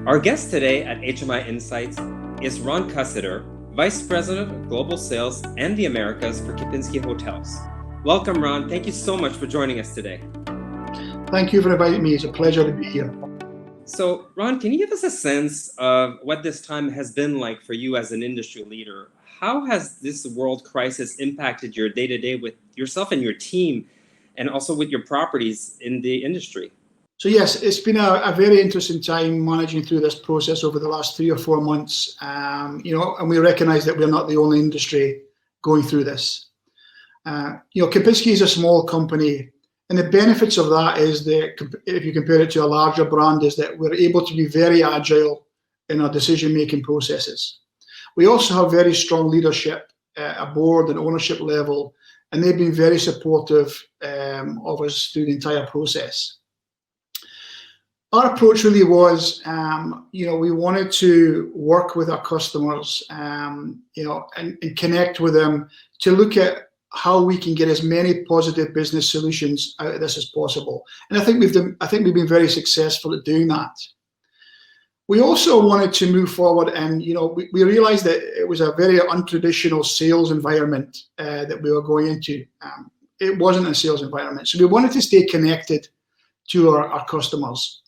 Our guest today at HMI Insights is Ron Cusiter, Vice President of Global Sales and the Americas for Kempinski Hotels. Welcome, Ron. Thank you so much for joining us today. Thank you for inviting me. It's a pleasure to be here. So, Ron, can you give us a sense of what this time has been like for you as an industry leader? How has this world crisis impacted your day-to-day with yourself and your team, and also with your properties in the industry? So yes, it's been a very interesting time managing through this process over the last 3 or 4 months. And we recognize that we're not the only industry going through this. Kempinski is a small company, and the benefits of that is that if you compare it to a larger brand, is that we're able to be very agile in our decision-making processes. We also have very strong leadership at a board and ownership level, and they've been very supportive of us through the entire process. Our approach really was, we wanted to work with our customers, and connect with them to look at how we can get as many positive business solutions out of this as possible. And I think we've been very successful at doing that. We also wanted to move forward, and we realized that it was a very untraditional sales environment that we were going into. It wasn't a sales environment, so we wanted to stay connected to our customers.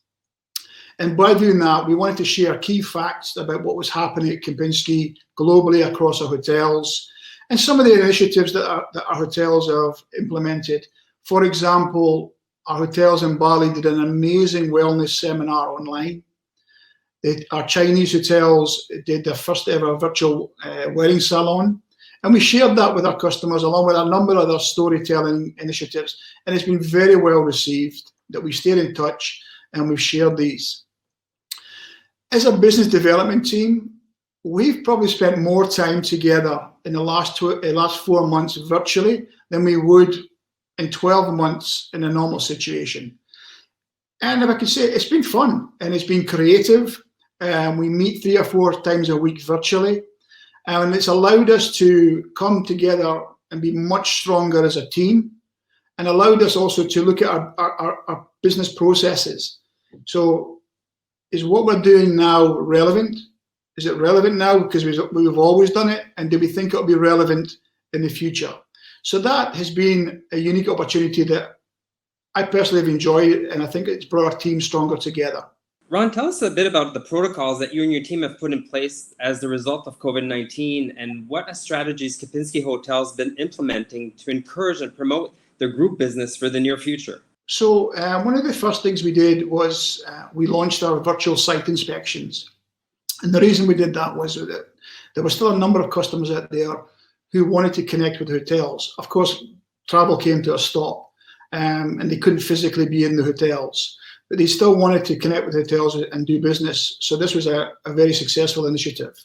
And by doing that, we wanted to share key facts about what was happening at Kempinski globally across our hotels, and some of the initiatives that our hotels have implemented. For example, our hotels in Bali did an amazing wellness seminar online. Our Chinese hotels did their first ever virtual wedding salon. And we shared that with our customers along with a number of other storytelling initiatives. And it's been very well received that we stayed in touch and we've shared these. As a business development team, we've probably spent more time together in the last 4 months virtually than we would in 12 months in a normal situation. And if I could say, it's been fun and it's been creative. We meet 3 or 4 times a week virtually, and it's allowed us to come together and be much stronger as a team, and allowed us also to look at our business processes. So, is what we're doing now relevant? Is it relevant now because we've always done it? And do we think it'll be relevant in the future? So that has been a unique opportunity that I personally have enjoyed, and I think it's brought our team stronger together. Ron, tell us a bit about the protocols that you and your team have put in place as the result of COVID-19, and what strategies Kempinski Hotels been implementing to encourage and promote their group business for the near future. So one of the first things we did was we launched our virtual site inspections. And the reason we did that was that there was still a number of customers out there who wanted to connect with hotels. Of course, travel came to a stop, and they couldn't physically be in the hotels, but they still wanted to connect with hotels and do business. So this was a very successful initiative.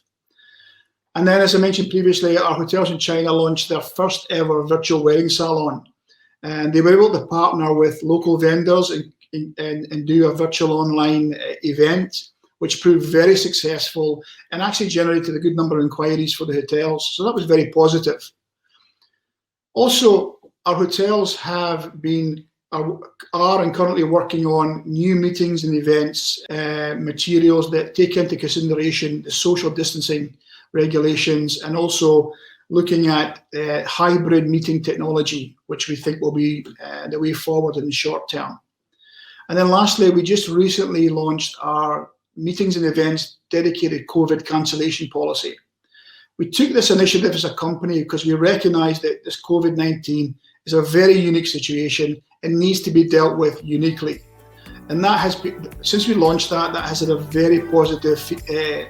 And then, as I mentioned previously, our hotels in China launched their first ever virtual wedding salon. And they were able to partner with local vendors and do a virtual online event, which proved very successful and actually generated a good number of inquiries for the hotels. So that was very positive. Also, our hotels are and currently working on new meetings and events, materials that take into consideration the social distancing regulations, and also looking at hybrid meeting technology, which we think will be the way forward in the short term. And then lastly, we just recently launched our meetings and events dedicated COVID cancellation policy. We took this initiative as a company because we recognize that this COVID-19 is a very unique situation and needs to be dealt with uniquely. And that has been, since we launched that has had a very positive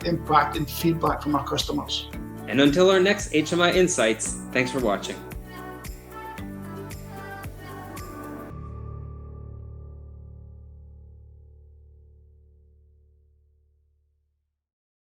impact and feedback from our customers. And until our next HMI Insights, thanks for watching.